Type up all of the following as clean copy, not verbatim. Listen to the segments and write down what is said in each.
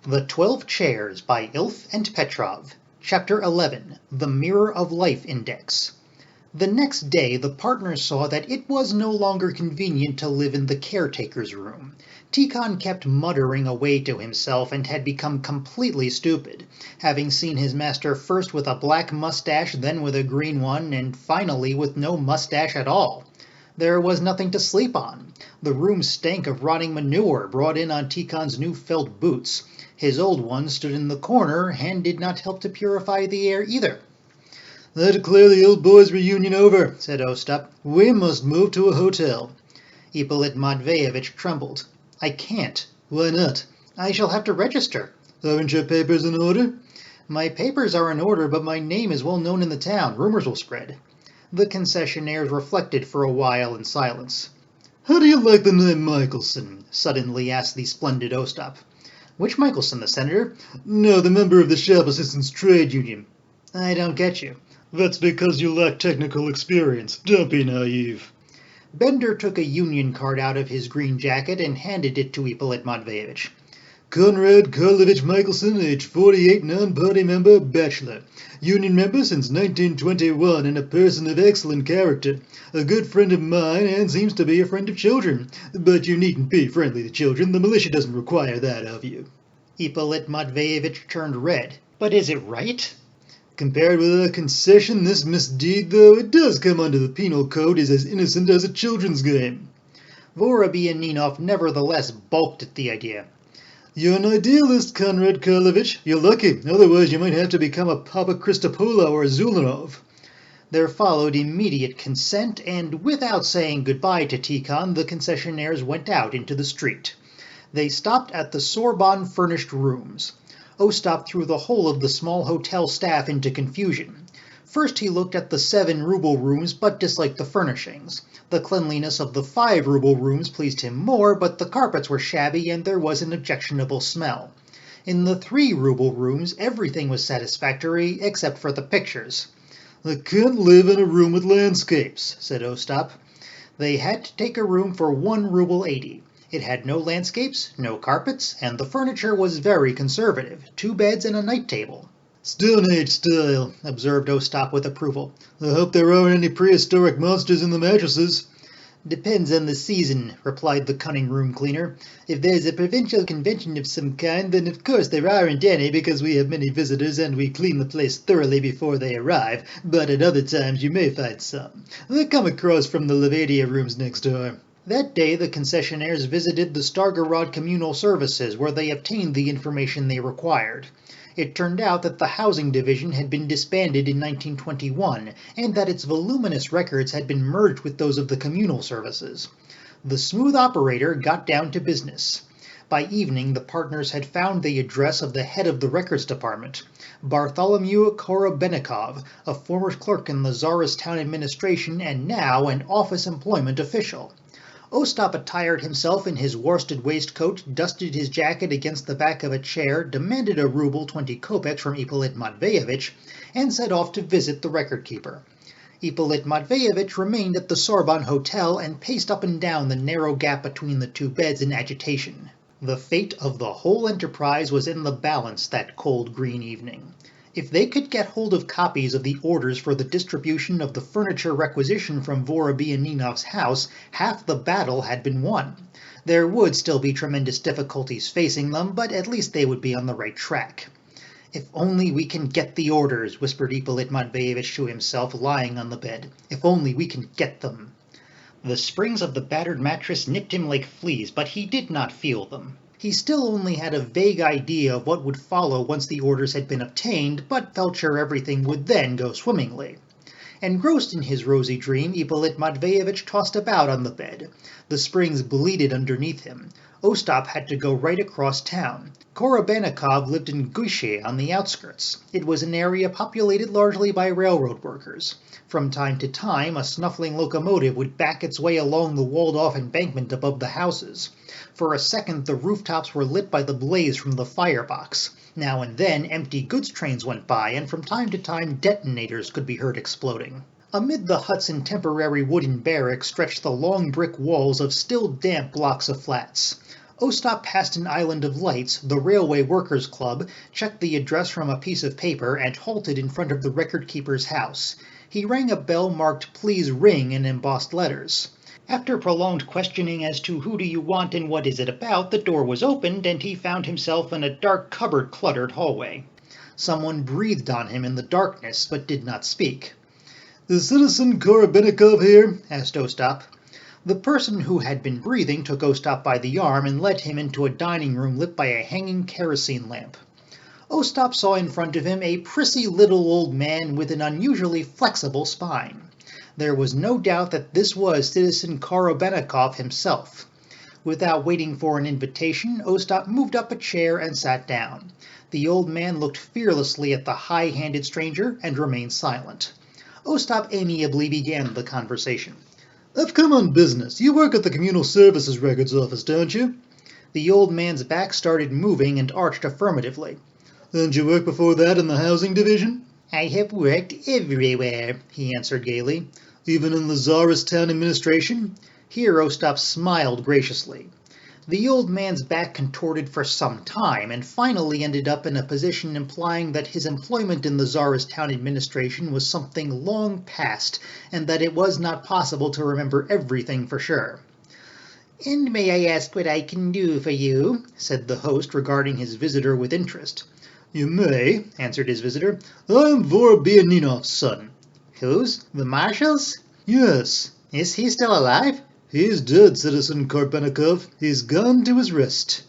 The 12 Chairs by Ilf and Petrov. Chapter 11. The Mirror of Life Index. The next day the partners saw that it was no longer convenient to live in the caretaker's room. Tikhon kept muttering away to himself and had become completely stupid, having seen his master first with a black mustache, then with a green one, and finally with no mustache at all. There was nothing to sleep on. The room stank of rotting manure brought in on Tikhon's new felt boots. His old ones stood in the corner and did not help to purify the air either. "I declare the old boys' reunion over," said Ostap. "We must move to a hotel." Ippolit Matveyevitch trembled. "I can't." "Why not?" "I shall have to register." "Aren't your papers in order?" "My papers are in order, but my name is well known in the town. Rumors will spread." The concessionaires reflected for a while in silence. "How do you like the name Michelson?" suddenly asked the splendid Ostap. "Which Michelson, the senator?" "No, the member of the Shop Assistants Trade Union." "I don't get you." "That's because you lack technical experience. Don't be naive." Bender took a union card out of his green jacket and handed it to Ippolit Matveyevitch. "Konrad Karlovich Michelson, age 48, non-party member, bachelor. Union member since 1921 and a person of excellent character. A good friend of mine and seems to be a friend of children. But you needn't be friendly to children. The militia doesn't require that of you." Ippolit Matveyevitch turned red. "But is it right?" "Compared with a concession, this misdeed, though it does come under the penal code, is as innocent as a children's game." Vorobianinov nevertheless balked at the idea. "You're an idealist, Konrad Karlovich. You're lucky, otherwise you might have to become a Papa Christopoulos or a Zulanov." There followed immediate consent, and without saying goodbye to Tikhon, the concessionaires went out into the street. They stopped at the Sorbonne furnished rooms. Ostap threw the whole of the small hotel staff into confusion. First he looked at the 7-ruble rooms, but disliked the furnishings. The cleanliness of the 5-ruble rooms pleased him more, but the carpets were shabby and there was an objectionable smell. In the 3-ruble rooms everything was satisfactory, except for the pictures. "I can't live in a room with landscapes," said Ostap. They had to take a room for 1 ruble 80. It had no landscapes, no carpets, and the furniture was very conservative, 2 beds and a night table. "Stone Age style," observed Ostap with approval. "I hope there aren't any prehistoric monsters in the mattresses." "Depends on the season," replied the cunning room cleaner. "If there's a provincial convention of some kind, then of course there aren't any, because we have many visitors and we clean the place thoroughly before they arrive, but at other times you may find some. They come across from the Levadia rooms next door." That day the concessionaires visited the Stargorod Communal Services, where they obtained the information they required. It turned out that the housing division had been disbanded in 1921, and that its voluminous records had been merged with those of the communal services. The smooth operator got down to business. By evening the partners had found the address of the head of the records department, Bartholomew Korobenikov, a former clerk in the Tsarist town administration and now an office employment official. Ostap attired himself in his worsted waistcoat, dusted his jacket against the back of a chair, demanded a ruble 20 kopecks from Ippolit Matveyevitch, and set off to visit the record-keeper. Ippolit Matveyevitch remained at the Sorbonne Hotel and paced up and down the narrow gap between the 2 beds in agitation. The fate of the whole enterprise was in the balance that cold green evening. If they could get hold of copies of the orders for the distribution of the furniture requisitioned from Vorobianinov's house, half the battle had been won. There would still be tremendous difficulties facing them, but at least they would be on the right track. "If only we can get the orders," whispered Ippolit Matveyevitch to himself, lying on the bed. "If only we can get them." The springs of the battered mattress nipped him like fleas, but he did not feel them. He still only had a vague idea of what would follow once the orders had been obtained, but felt sure everything would then go swimmingly. Engrossed in his rosy dream, Ippolit Matveyevitch tossed about on the bed. The springs bleated underneath him. Ostap had to go right across town. Korobenikov lived in Guiche on the outskirts. It was an area populated largely by railroad workers. From time to time, a snuffling locomotive would back its way along the walled-off embankment above the houses. For a second, the rooftops were lit by the blaze from the firebox. Now and then, empty goods trains went by, and from time to time detonators could be heard exploding. Amid the huts and temporary wooden barracks stretched the long brick walls of still damp blocks of flats. Ostap passed an island of lights, the Railway Workers' Club, checked the address from a piece of paper, and halted in front of the record-keeper's house. He rang a bell marked "Please Ring" in embossed letters. After prolonged questioning as to who do you want and what is it about, the door was opened, and he found himself in a dark, cupboard-cluttered hallway. Someone breathed on him in the darkness, but did not speak. "Is Citizen Korobenikov here?" asked Ostap. The person who had been breathing took Ostap by the arm and led him into a dining room lit by a hanging kerosene lamp. Ostap saw in front of him a prissy little old man with an unusually flexible spine. There was no doubt that this was Citizen Korobenikov himself. Without waiting for an invitation, Ostap moved up a chair and sat down. The old man looked fearlessly at the high-handed stranger and remained silent. Ostap amiably began the conversation. "I've come on business. You work at the Communal Services Records Office, don't you?" The old man's back started moving and arched affirmatively. "And you worked before that in the Housing Division?" "I have worked everywhere," he answered gaily. "Even in the Tsarist town administration?" Here Ostap smiled graciously. The old man's back contorted for some time, and finally ended up in a position implying that his employment in the Tsarist town administration was something long past, and that it was not possible to remember everything for sure. "And may I ask what I can do for you?" said the host, regarding his visitor with interest. "You may," answered his visitor. "I am Vorobyaninnov's son." "Whose? The Marshal's?" "Yes." "Is he still alive?" "He's dead, Citizen Korobenikov. He's gone to his rest."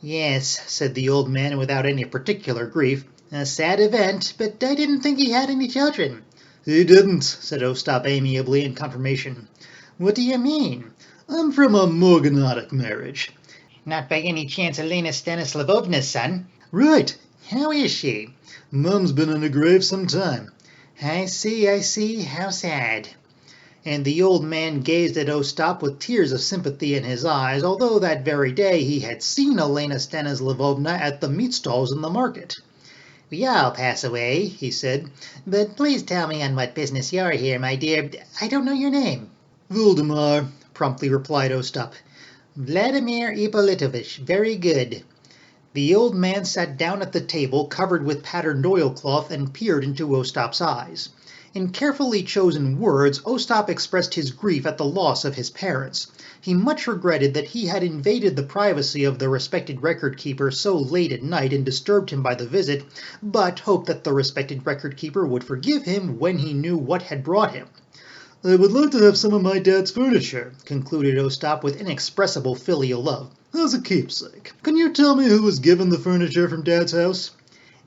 "Yes," said the old man without any particular grief. "A sad event, but I didn't think he had any children." "He didn't," said Ostap amiably in confirmation. "What do you mean?" "I'm from a morganatic marriage." "Not by any chance Elena Stanislavovna's son?" "Right." "How is she?" "Mum's been in her grave some time." I see. How sad." And the old man gazed at Ostap with tears of sympathy in his eyes, although that very day he had seen Elena Stanislavovna at the meat stalls in the market. "We all pass away," he said, "but please tell me on what business you're here, my dear. I don't know your name." "Voldemar," promptly replied Ostap. "Vladimir Ippolitovich, very good." The old man sat down at the table covered with patterned oilcloth and peered into Ostap's eyes. In carefully chosen words, Ostap expressed his grief at the loss of his parents. He much regretted that he had invaded the privacy of the respected record-keeper so late at night and disturbed him by the visit, but hoped that the respected record-keeper would forgive him when he knew what had brought him. "I would like to have some of my dad's furniture," concluded Ostap with inexpressible filial love. "As a keepsake. Can you tell me who was given the furniture from Dad's house?"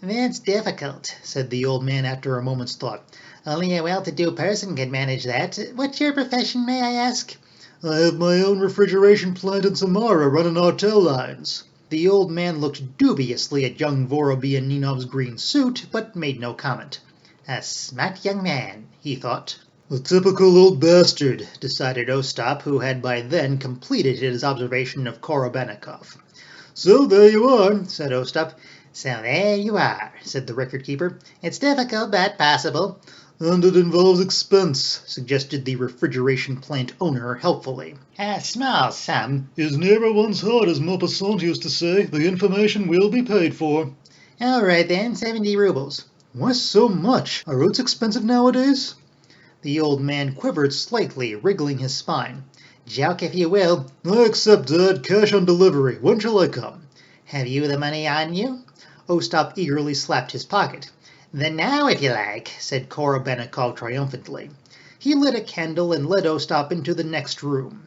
"That's difficult," said the old man after a moment's thought. "Only a well-to-do person can manage that. What's your profession, may I ask?" "I have my own refrigeration plant in Samara running artel lines." The old man looked dubiously at young Vorobyaninnov's green suit, but made no comment. "A smart young man," he thought. "A typical old bastard," decided Ostap, who had by then completed his observation of Korobenikov. "So there you are," said Ostap. "So there you are," said the record-keeper. "It's difficult, but possible." "And it involves expense," suggested the refrigeration plant owner helpfully. "A small sum." "Is never one's heart, as Maupassant used to say. The information will be paid for." "All right then, 70 rubles." "Why so much? Are roads expensive nowadays?" The old man quivered slightly, wriggling his spine. "Joke if you will." "I accept, Dad. Cash on delivery. When shall I come?" "Have you the money on you?" Ostap eagerly slapped his pocket. "Then now, if you like," said Korobenikov triumphantly. He lit a candle and led Ostap into the next room.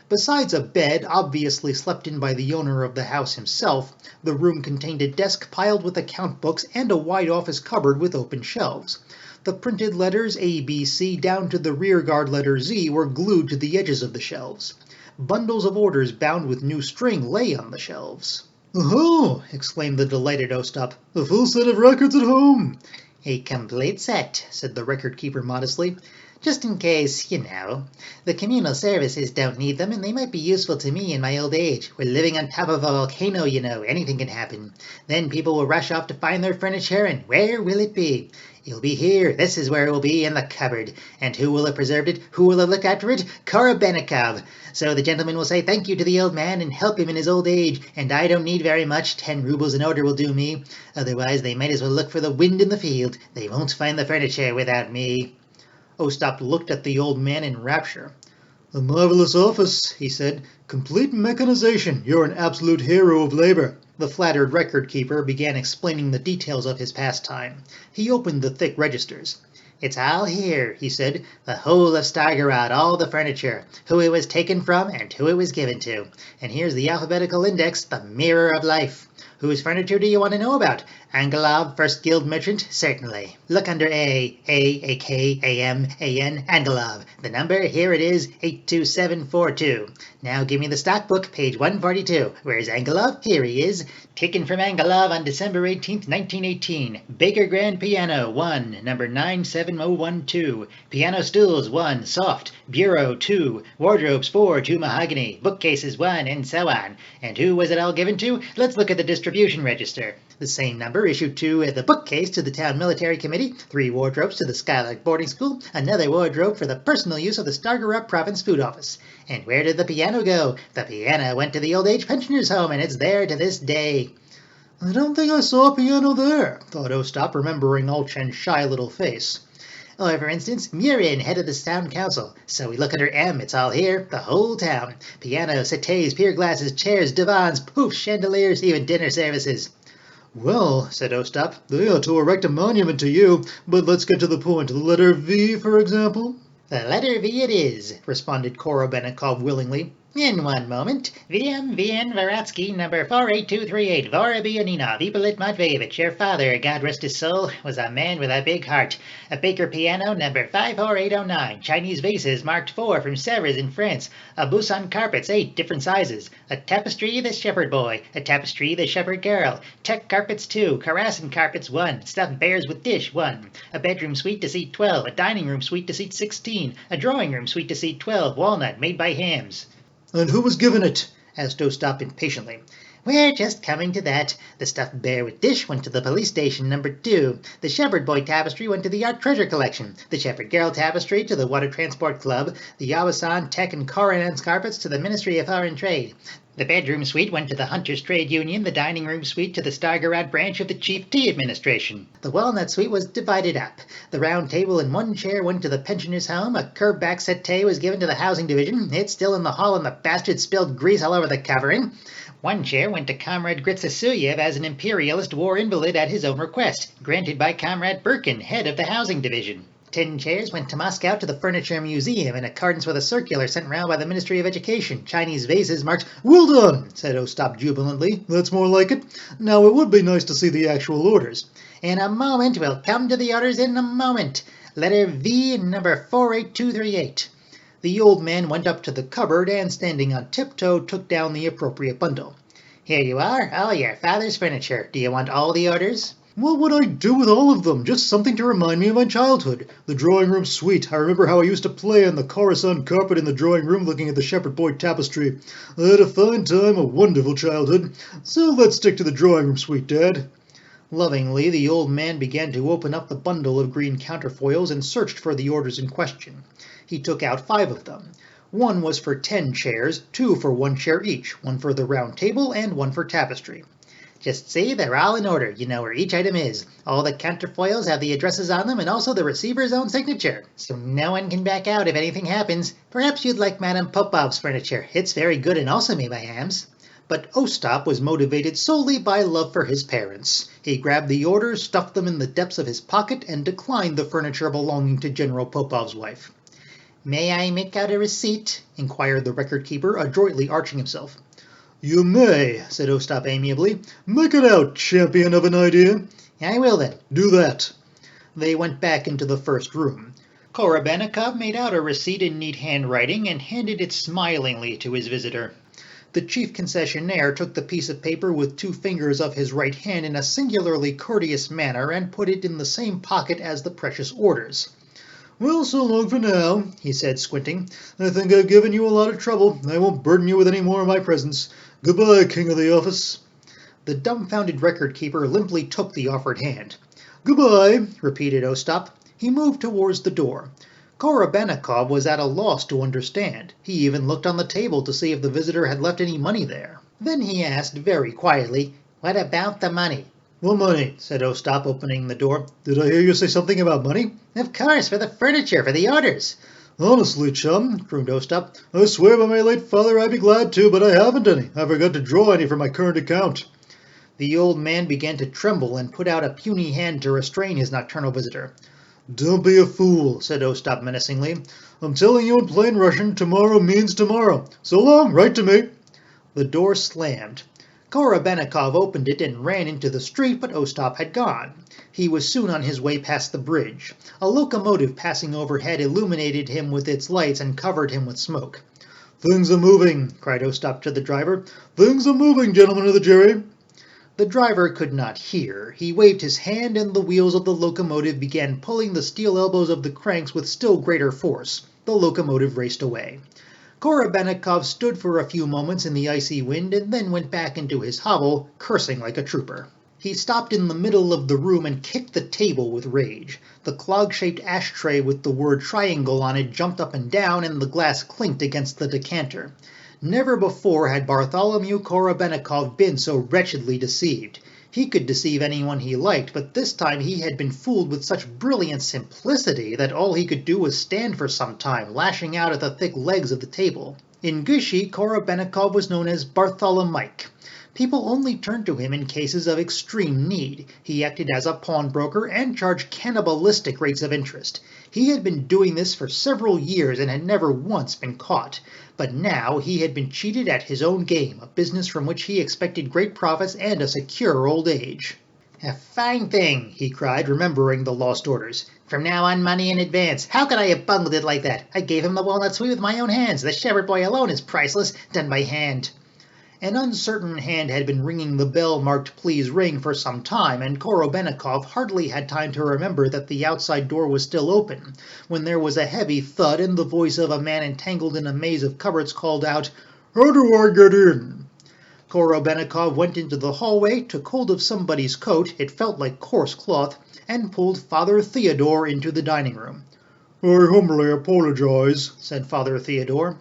Besides a bed, obviously slept in by the owner of the house himself, the room contained a desk piled with account books and a wide office cupboard with open shelves. The printed letters A, B, C down to the rearguard letter Z were glued to the edges of the shelves. Bundles of orders bound with new string lay on the shelves. "Oh!" exclaimed the delighted Ostap. "A full set of records at home!" "A complete set," said the record-keeper modestly. Just in case, the communal services don't need them and they might be useful to me in my old age. We're living on top of a volcano, anything can happen. Then people will rush off to find their furniture, and where will it be? It'll be here. This is where it will be, in the cupboard. And who will have preserved it? Who will have looked after it? Korobenikov. So the gentleman will say thank you to the old man and help him in his old age. And I don't need very much. 10 rubles an order will do me. Otherwise, they might as well look for the wind in the field. They won't find the furniture without me. Ostap looked at the old man in rapture. "A marvelous office," he said. "Complete mechanization. You're an absolute hero of labor." The flattered record-keeper began explaining the details of his pastime. He opened the thick registers. "It's all here," he said, "the whole of Stargorod, all the furniture, who it was taken from and who it was given to. And here's the alphabetical index, the mirror of life. Whose furniture do you want to know about? Angelov, First Guild Merchant? Certainly. Look under A, K, A, M, A, N, Angelov. The number, here it is, 82742. Now give me the stock book, page 142. Where's Angelov? Here he is. Taken from Angelov on December 18th, 1918. Baker Grand Piano, 1, number 97012. Piano stools, 1, soft. Bureau, 2. Wardrobes, 4, 2 mahogany. Bookcases, 1, and so on. And who was it all given to? Let's look at the distribution register. The same number issued to the bookcase to the town military committee, 3 wardrobes to the Skylark boarding school, another wardrobe for the personal use of the Stargorod province food office. And where did the piano go? The piano went to the old age pensioners' home, and it's there to this day. "I don't think I saw a piano there," thought Ostap, remembering Olchen's shy little face. Or, for instance, Murin, head of the town council. So we look under M, it's all here, the whole town. Piano, settees, pier glasses, chairs, divans, poofs, chandeliers, even dinner services. "Well," said Ostap, "they ought to erect a monument to you, but let's get to the point. The letter V, for example?" "The letter V it is," responded Korobenikov willingly. "In one moment. VN Varatsky, number 48238, Vorobianinov, Ippolit Matveyevich, your father, God rest his soul, was a man with a big heart. A Baker piano, number 54809, Chinese vases marked 4 from Sèvres in France, a Busan carpets, 8 different sizes, a tapestry, the shepherd boy, a tapestry, the shepherd girl, Czech carpets 2, Karasin carpets 1, stuffed bears with dish 1, a bedroom suite to seat 12, a dining room suite to seat 16, a drawing room suite to seat 12, walnut, made by Hams." "And who was given it?" asked Ostap impatiently. "We're just coming to that. The stuffed bear with dish went to the police station, number 2. The shepherd boy tapestry went to the art treasure collection. The shepherd girl tapestry to the water transport club. The Yawasan, Tech, and Koronans carpets to the Ministry of Foreign Trade. The bedroom suite went to the Hunters Trade Union, the dining room suite to the Stargorod branch of the Chief Tea Administration. The walnut suite was divided up. The round table and 1 chair went to the pensioners' home. A curb-back settee was given to the housing division. It's still in the hall and the bastard spilled grease all over the covering. 1 chair went to Comrade Gritsasuyev as an imperialist war invalid at his own request, granted by Comrade Birkin, head of the housing division. 10 chairs went to Moscow to the Furniture Museum in accordance with a circular sent round by the Ministry of Education. Chinese vases marked... "Well done," said Ostap jubilantly. "That's more like it. Now it would be nice to see the actual orders." "In a moment. We'll come to the orders in a moment. Letter V, number 48238. The old man went up to the cupboard and, standing on tiptoe, took down the appropriate bundle. "Here you are, all your father's furniture. Do you want all the orders?" "What would I do with all of them? Just something to remind me of my childhood. The drawing room suite. I remember how I used to play on the Khorasan carpet in the drawing room looking at the shepherd boy tapestry. I had a fine time, a wonderful childhood. So let's stick to the drawing room suite, Dad." Lovingly, the old man began to open up the bundle of green counterfoils and searched for the orders in question. He took out 5 of them. 1 was for 10 chairs, 2 for 1 chair each, 1 for the round table, and 1 for tapestry. "Just see, they're all in order. You know where each item is. All the counterfoils have the addresses on them and also the receiver's own signature. So no one can back out if anything happens. Perhaps you'd like Madame Popov's furniture. It's very good and also made by Hams." But Ostap was motivated solely by love for his parents. He grabbed the orders, stuffed them in the depths of his pocket, and declined the furniture belonging to General Popov's wife. "May I make out a receipt?" inquired the record-keeper, adroitly arching himself. "You may," said Ostap amiably. "Make it out, champion of an idea." "I will then." "Do that." They went back into the first room. Korobenikov made out a receipt in neat handwriting and handed it smilingly to his visitor. The chief concessionaire took the piece of paper with 2 fingers of his right hand in a singularly courteous manner and put it in the same pocket as the precious orders. Well, so long for now, he said, squinting. I think I've given you a lot of trouble. I won't burden you with any more of my presents. Goodbye, King of the Office. The dumbfounded record-keeper limply took the offered hand. Goodbye, repeated Ostap. He moved towards the door. Korobenikov was at a loss to understand. He even looked on the table to see if the visitor had left any money there. Then he asked very quietly, "What about the money?" "What money?" said Ostap, opening the door. "Did I hear you say something about money?" "Of course, for the furniture, for the orders." "Honestly, chum," crooned Ostap, "I swear by my late father I'd be glad to, but I haven't any. I forgot to draw any from my current account." The old man began to tremble and put out a puny hand to restrain his nocturnal visitor. "Don't be a fool," said Ostap menacingly. "I'm telling you in plain Russian, tomorrow means tomorrow. So long, write to me." The door slammed. Korobenikov opened it and ran into the street, but Ostap had gone. He was soon on his way past the bridge. A locomotive passing overhead illuminated him with its lights and covered him with smoke. "Things are moving," cried Ostap to the driver. "Things are moving, gentlemen of the jury." The driver could not hear. He waved his hand, and the wheels of the locomotive began pulling the steel elbows of the cranks with still greater force. The locomotive raced away. Korobenikov stood for a few moments in the icy wind and then went back into his hovel, cursing like a trooper. He stopped in the middle of the room and kicked the table with rage. The clog-shaped ashtray with the word triangle on it jumped up and down, and the glass clinked against the decanter. Never before had Bartholomew Korobenikov been so wretchedly deceived. He could deceive anyone he liked, but this time he had been fooled with such brilliant simplicity that all he could do was stand for some time, lashing out at the thick legs of the table. In Gushi, Korobenikov was known as Bartholomew. People only turned to him in cases of extreme need. He acted as a pawnbroker and charged cannibalistic rates of interest. He had been doing this for several years and had never once been caught. But now he had been cheated at his own game, a business from which he expected great profits and a secure old age. "A fine thing," he cried, remembering the lost orders. "From now on, money in advance. How could I have bungled it like that? I gave him the walnut sweet with my own hands. The shepherd boy alone is priceless, done by hand." An uncertain hand had been ringing the bell marked "Please ring" for some time, and Korobenikov hardly had time to remember that the outside door was still open, when there was a heavy thud and the voice of a man entangled in a maze of cupboards called out, "How do I get in?" Korobenikov went into the hallway, took hold of somebody's coat, it felt like coarse cloth, and pulled Father Theodore into the dining room. "I humbly apologize," said Father Theodore.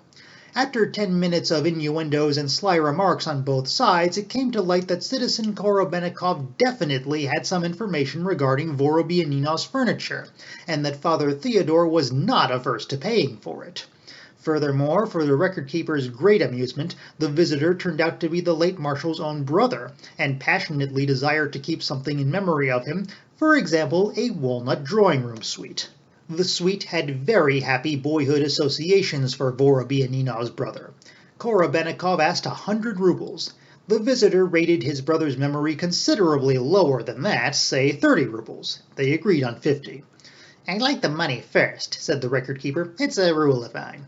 After 10 minutes of innuendos and sly remarks on both sides, it came to light that Citizen Korobenikov definitely had some information regarding Vorobianinov's furniture, and that Father Theodore was not averse to paying for it. Furthermore, for the record-keeper's great amusement, the visitor turned out to be the late Marshal's own brother, and passionately desired to keep something in memory of him, for example, a walnut drawing-room suite. The suite had very happy boyhood associations for Vorobianinov's brother. Korobenikov asked 100 rubles. The visitor rated his brother's memory considerably lower than that, say 30 rubles. They agreed on 50. "I'd like the money first," said the record-keeper. "It's a rule of mine."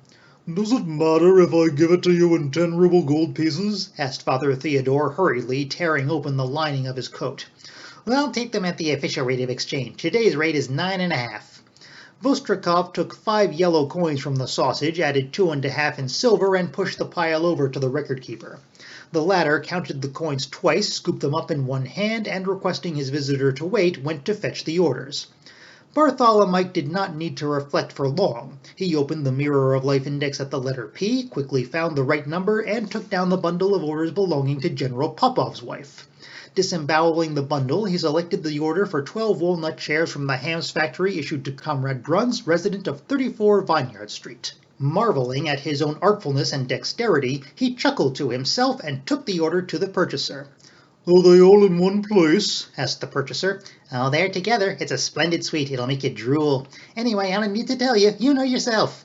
"Does it matter if I give it to you in 10-ruble gold pieces?" asked Father Theodore hurriedly, tearing open the lining of his coat. "Well, take them at the official rate of exchange. Today's rate is 9.5. Vostrikov took 5 yellow coins from the sausage, added 2.5 in silver, and pushed the pile over to the record-keeper. The latter counted the coins twice, scooped them up in one hand, and requesting his visitor to wait, went to fetch the orders. Bartholomew did not need to reflect for long. He opened the Mirror of Life Index at the letter P, quickly found the right number, and took down the bundle of orders belonging to General Popov's wife. Disemboweling the bundle, he selected the order for 12 walnut chairs from the hams factory issued to Comrade Bruns, resident of 34 Vineyard Street. Marveling at his own artfulness and dexterity, he chuckled to himself and took the order to the purchaser. "Are they all in one place?" asked the purchaser. "Oh, they're together. It's a splendid suite. It'll make you drool. Anyway, I don't need to tell you. You know yourself."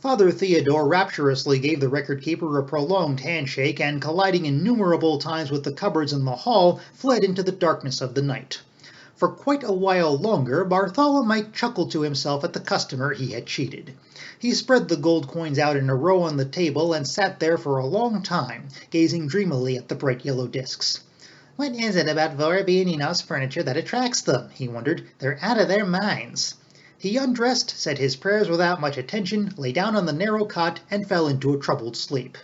Father Theodore rapturously gave the record-keeper a prolonged handshake, and colliding innumerable times with the cupboards in the hall, fled into the darkness of the night. For quite a while longer, Bartholomew chuckled to himself at the customer he had cheated. He spread the gold coins out in a row on the table and sat there for a long time, gazing dreamily at the bright yellow discs. "What is it about Vorobianinov's furniture that attracts them?" he wondered. "They're out of their minds." He undressed, said his prayers without much attention, lay down on the narrow cot, and fell into a troubled sleep.